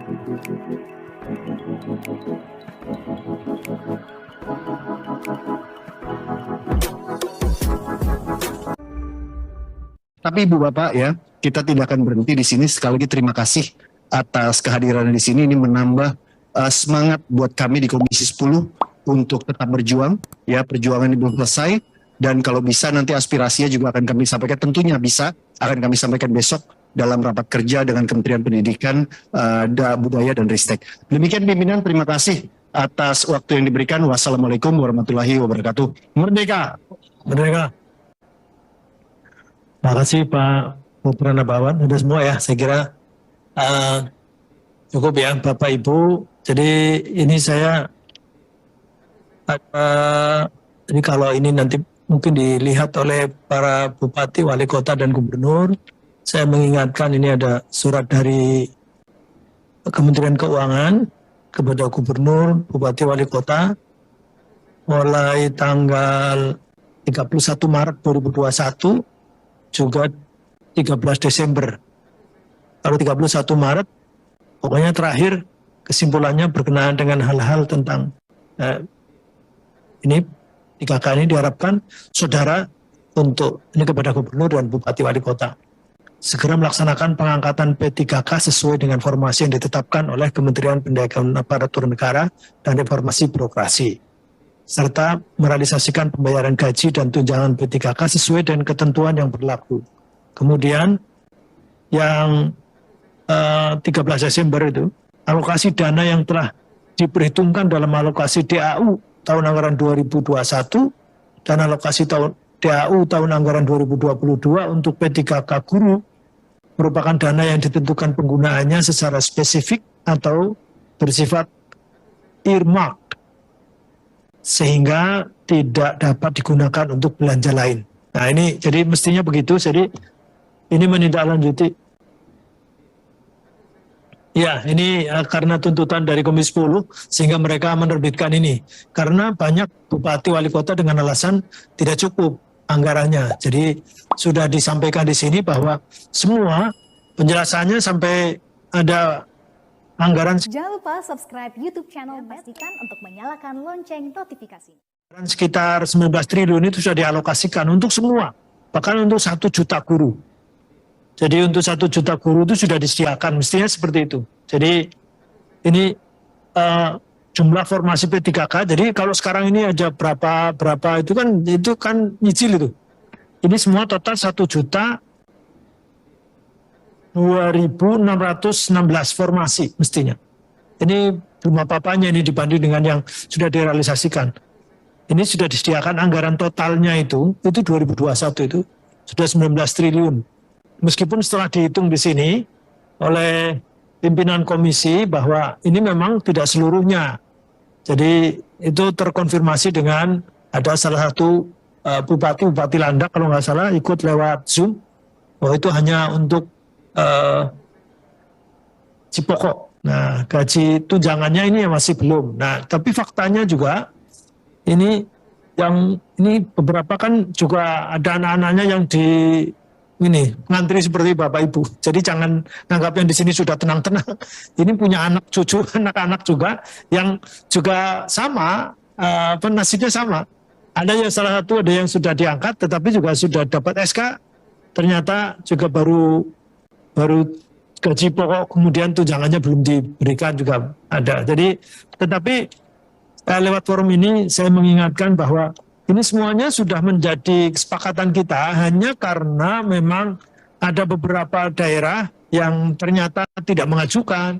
Tapi Ibu Bapak ya, kita tidak akan berhenti di sini. Sekali lagi terima kasih atas kehadiran di sini. Ini menambah semangat buat kami di Komisi 10 untuk tetap berjuang. Ya, perjuangan ini belum selesai. Dan kalau bisa nanti aspirasinya juga akan kami sampaikan. Tentunya bisa, akan kami sampaikan besok dalam rapat kerja dengan Kementerian Pendidikan, Budaya dan Ristek. Demikian pimpinan, terima kasih atas waktu yang diberikan. Wassalamualaikum warahmatullahi wabarakatuh. Merdeka! Merdeka! Terima kasih Pak Purnabawan. Sudah semua ya, saya kira cukup ya Bapak Ibu. Jadi ini saya, jadi kalau ini nanti mungkin dilihat oleh para bupati, wali kota dan gubernur, saya mengingatkan ini ada surat dari Kementerian Keuangan kepada gubernur, bupati, wali kota mulai tanggal 31 Maret 2021 juga 13 Desember. Kalau 31 Maret, pokoknya terakhir kesimpulannya berkenaan dengan hal-hal tentang ini 3K ini diharapkan saudara untuk ini kepada gubernur dan bupati wali kota segera melaksanakan pengangkatan P3K sesuai dengan formasi yang ditetapkan oleh Kementerian Pendidikan Aparatur Negara dan Reformasi Birokrasi, serta merealisasikan pembayaran gaji dan tunjangan P3K sesuai dengan ketentuan yang berlaku. Kemudian yang 13 Desember itu, alokasi dana yang telah diperhitungkan dalam alokasi DAU tahun anggaran 2021 dan alokasi DAU tahun anggaran 2022 untuk P3K guru merupakan dana yang ditentukan penggunaannya secara spesifik atau bersifat earmark, sehingga tidak dapat digunakan untuk belanja lain. Nah ini jadi mestinya begitu, jadi ini menindaklanjuti. Ya ini karena tuntutan dari Komisi 10 sehingga mereka menerbitkan ini. Karena banyak bupati wali kota dengan alasan tidak cukup anggarannya. Jadi sudah disampaikan di sini bahwa semua penjelasannya sampai ada anggaran. Jangan lupa subscribe YouTube channel, pastikan untuk menyalakan lonceng notifikasi. Sekitar 19 triliun itu sudah dialokasikan untuk semua, bahkan untuk 1 juta guru. Jadi untuk 1 juta guru itu sudah disediakan, mestinya seperti itu. Jadi ini jumlah formasi P3K. Jadi kalau sekarang ini aja berapa itu kan nyicil itu. Ini semua total 1.2.616 formasi mestinya. Ini belum apa-apanya ini dibanding dengan yang sudah direalisasikan. Ini sudah disediakan anggaran totalnya itu 2021 itu sudah 19 triliun. Meskipun setelah dihitung di sini oleh pimpinan komisi bahwa ini memang tidak seluruhnya. Jadi itu terkonfirmasi dengan ada salah satu Bupati Landak kalau nggak salah ikut lewat Zoom bahwa itu hanya untuk Cipokok. Nah gaji tunjangannya ini masih belum. Nah tapi faktanya juga ini beberapa kan juga ada anak-anaknya yang di ini ngantri seperti Bapak Ibu. Jadi jangan anggap yang di sini sudah tenang-tenang. Ini punya anak cucu, anak-anak juga yang juga sama, nasibnya sama. Ada yang salah satu ada yang sudah diangkat, tetapi juga sudah dapat SK. Ternyata juga baru gaji pokok, kemudian tunjangannya belum diberikan juga ada. Jadi, tetapi lewat forum ini saya mengingatkan bahwa ini semuanya sudah menjadi kesepakatan kita hanya karena memang ada beberapa daerah yang ternyata tidak mengajukan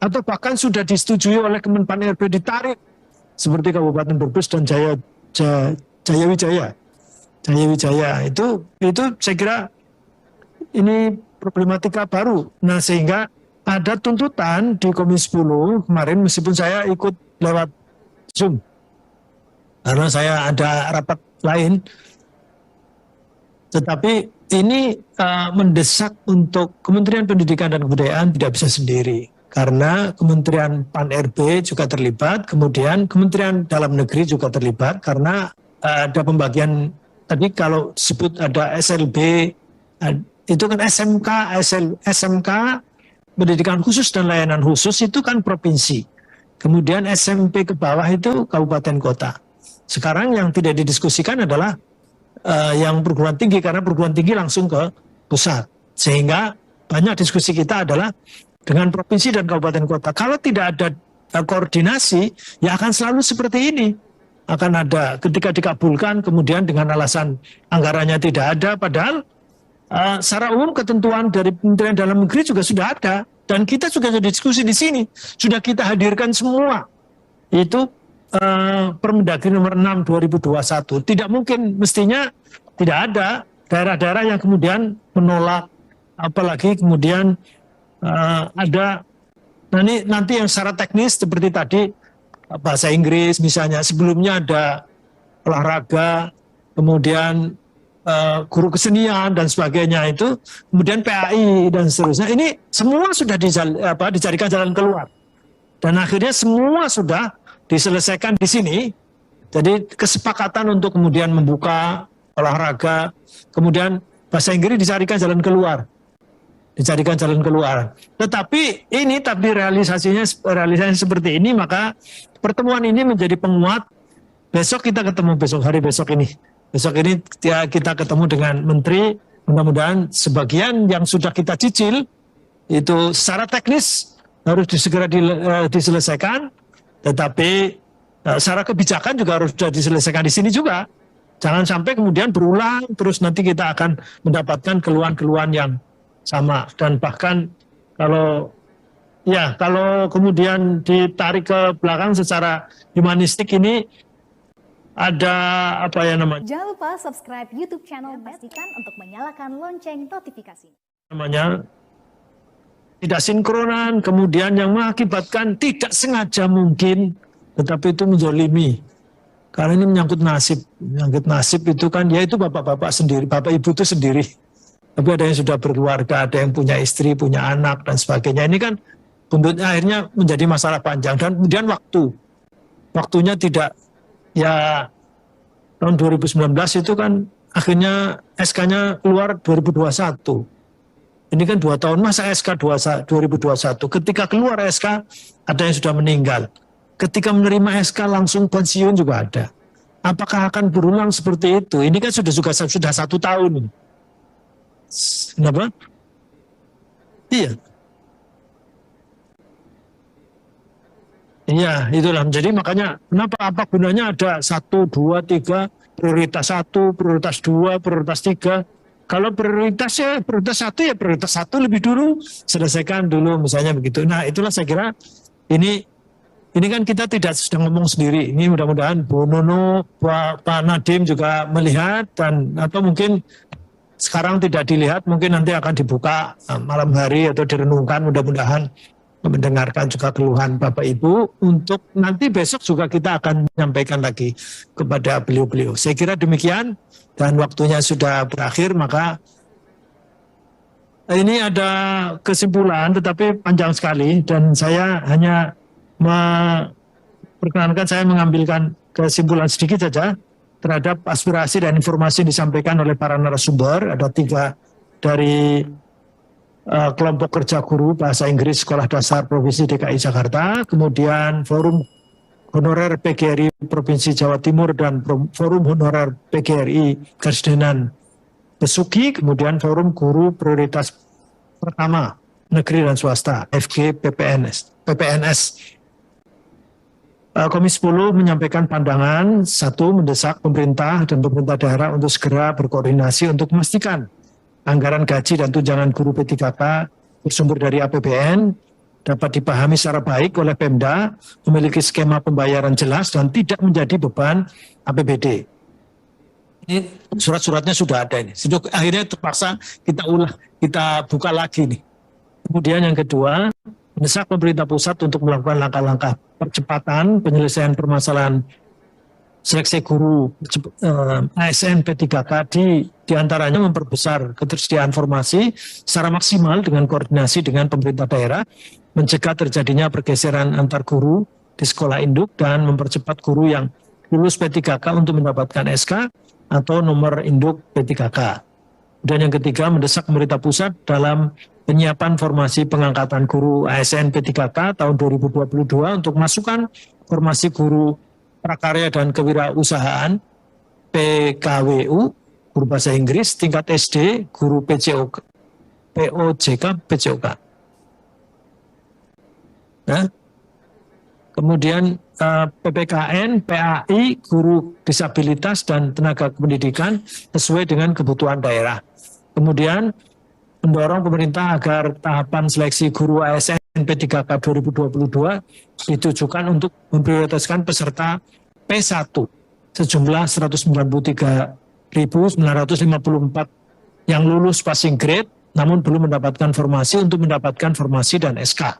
atau bahkan sudah disetujui oleh Kemenpan RB ditarik seperti Kabupaten Brebes dan Jayawijaya. Itu saya kira ini problematika baru. Nah sehingga ada tuntutan di Komisi 10 kemarin meskipun saya ikut lewat Zoom. Karena saya ada rapat lain, tetapi ini mendesak untuk Kementerian Pendidikan dan Kebudayaan tidak bisa sendiri. Karena Kementerian Pan-RB juga terlibat, kemudian Kementerian Dalam Negeri juga terlibat, karena ada pembagian, tadi kalau disebut ada SLB, itu kan SMK pendidikan khusus dan layanan khusus itu kan provinsi. Kemudian SMP ke bawah itu kabupaten kota. Sekarang yang tidak didiskusikan adalah yang perguruan tinggi, karena perguruan tinggi langsung ke pusat. Sehingga banyak diskusi kita adalah dengan provinsi dan kabupaten kota. Kalau tidak ada koordinasi, ya akan selalu seperti ini. Akan ada ketika dikabulkan, kemudian dengan alasan anggarannya tidak ada, padahal secara umum ketentuan dari Kementerian Dalam Negeri juga sudah ada. Dan kita juga sudah diskusi di sini. Sudah kita hadirkan semua. Itu Permendagri nomor 6 2021. Tidak mungkin, mestinya tidak ada daerah-daerah yang kemudian menolak, apalagi kemudian ada nanti yang secara teknis seperti tadi bahasa Inggris misalnya, sebelumnya ada olahraga, kemudian guru kesenian dan sebagainya itu, kemudian PAI dan seterusnya. Ini semua sudah dicarikan jalan keluar. Dan akhirnya semua sudah diselesaikan di sini. Jadi kesepakatan untuk kemudian membuka olahraga, kemudian bahasa Inggris dicarikan jalan keluar. Dicarikan jalan keluar. Tetapi realisasinya seperti ini, maka pertemuan ini menjadi penguat. Besok kita ketemu, hari besok ini kita ketemu dengan menteri. Mudah-mudahan sebagian yang sudah kita cicil itu secara teknis harus segera diselesaikan. Tetapi secara kebijakan juga harus sudah diselesaikan di sini juga. Jangan sampai kemudian berulang terus, nanti kita akan mendapatkan keluhan-keluhan yang sama. Dan bahkan kalau kemudian ditarik ke belakang secara humanistik, ini ada apa ya namanya? Jangan lupa subscribe YouTube channel, pastikan untuk menyalakan lonceng notifikasi. Namanya tidak sinkronan, kemudian yang mengakibatkan tidak sengaja mungkin, tetapi itu menzolimi. Karena ini menyangkut nasib. Menyangkut nasib itu kan, ya itu bapak-bapak sendiri, bapak ibu itu sendiri. Tapi ada yang sudah berkeluarga, ada yang punya istri, punya anak, dan sebagainya. Ini kan akhirnya menjadi masalah panjang. Dan kemudian waktunya tidak, ya tahun 2019 itu kan akhirnya SK-nya keluar 2021. Ini kan 2 tahun, masa SK 2021. Ketika keluar SK, ada yang sudah meninggal. Ketika menerima SK langsung pensiun juga ada. Apakah akan berulang seperti itu? Ini kan sudah 1 tahun. Kenapa? Iya. Iya, itulah. Jadi makanya kenapa, apa gunanya ada 1, 2, 3, prioritas 1, prioritas 2, prioritas 3. Kalau prioritasnya prioritas 1, ya prioritas 1 lebih dulu, selesaikan dulu misalnya begitu. Nah itulah saya kira ini kan kita tidak sedang ngomong sendiri. Ini mudah-mudahan Bu Nono, Pak Nadiem juga melihat, dan atau mungkin sekarang tidak dilihat, mungkin nanti akan dibuka malam hari atau direnungkan, mudah-mudahan mendengarkan juga keluhan Bapak Ibu, untuk nanti besok juga kita akan menyampaikan lagi kepada beliau-beliau. Saya kira demikian, dan waktunya sudah berakhir, maka ini ada kesimpulan tetapi panjang sekali, dan saya hanya perkenankan saya mengambilkan kesimpulan sedikit saja terhadap aspirasi dan informasi yang disampaikan oleh para narasumber. Ada 3 dari kelompok kerja guru bahasa Inggris Sekolah Dasar Provinsi DKI Jakarta, kemudian Forum Honorer PGRI Provinsi Jawa Timur, dan Forum Honorer PGRI Kersdenan Besuki, kemudian Forum Guru Prioritas Pertama Negeri dan Swasta FG PPNS. Komisi 10 menyampaikan pandangan, 1, mendesak pemerintah dan pemerintah daerah untuk segera berkoordinasi untuk memastikan anggaran gaji dan tunjangan guru P3K bersumber dari APBN dapat dipahami secara baik oleh Pemda, memiliki skema pembayaran jelas dan tidak menjadi beban APBD. Ini surat-suratnya sudah ada ini. Sudah, akhirnya terpaksa kita buka lagi nih. Kemudian yang kedua, mendesak pemerintah pusat untuk melakukan langkah-langkah percepatan penyelesaian permasalahan seleksi guru ASN P3K, di antaranya memperbesar ketersediaan formasi secara maksimal dengan koordinasi dengan pemerintah daerah, mencegah terjadinya pergeseran antar guru di sekolah induk, dan mempercepat guru yang lulus P3K untuk mendapatkan SK atau nomor induk P3K. Dan yang ketiga, mendesak pemerintah pusat dalam penyiapan formasi pengangkatan guru ASN P3K tahun 2022 untuk masukan formasi guru prakarya dan kewirausahaan PKWU, guru bahasa Inggris tingkat SD, guru PJOK, POJK, PJOK. Nah, kemudian PPKN, PAI, guru disabilitas dan tenaga pendidikan sesuai dengan kebutuhan daerah. Kemudian mendorong pemerintah agar tahapan seleksi guru ASN P3K 2022 ditujukan untuk memprioritaskan peserta P1 sejumlah 193.954 yang lulus passing grade namun belum mendapatkan formasi untuk mendapatkan formasi dan SK.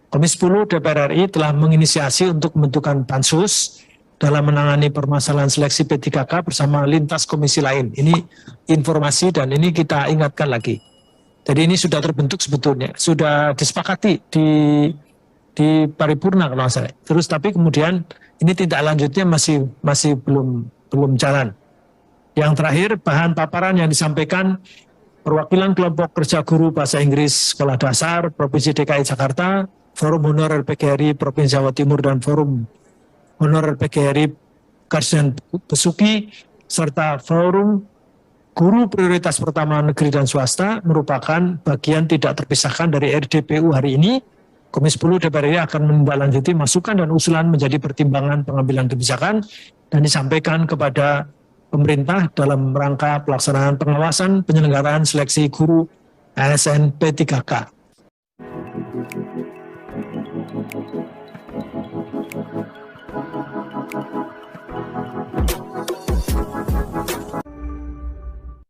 Komisi 10 DPR RI telah menginisiasi untuk pembentukan pansus dalam menangani permasalahan seleksi P3K bersama lintas komisi lain. Ini informasi dan ini kita ingatkan lagi. Jadi ini sudah terbentuk sebetulnya, sudah disepakati di paripurna kalau nggak salah. Terus tapi kemudian ini tindak lanjutnya masih belum jalan. Yang terakhir, bahan paparan yang disampaikan perwakilan kelompok kerja guru bahasa Inggris sekolah dasar Provinsi DKI Jakarta, Forum Honorer PGRI Provinsi Jawa Timur dan Forum Honorer PGRI Kabupaten Besuki serta Forum Guru Prioritas Pertama Negeri dan Swasta merupakan bagian tidak terpisahkan dari RDPU hari ini. Komisi 10 DPR RI akan menindaklanjuti masukan dan usulan menjadi pertimbangan pengambilan kebijakan dan disampaikan kepada pemerintah dalam rangka pelaksanaan pengawasan penyelenggaraan seleksi guru ASN P3K.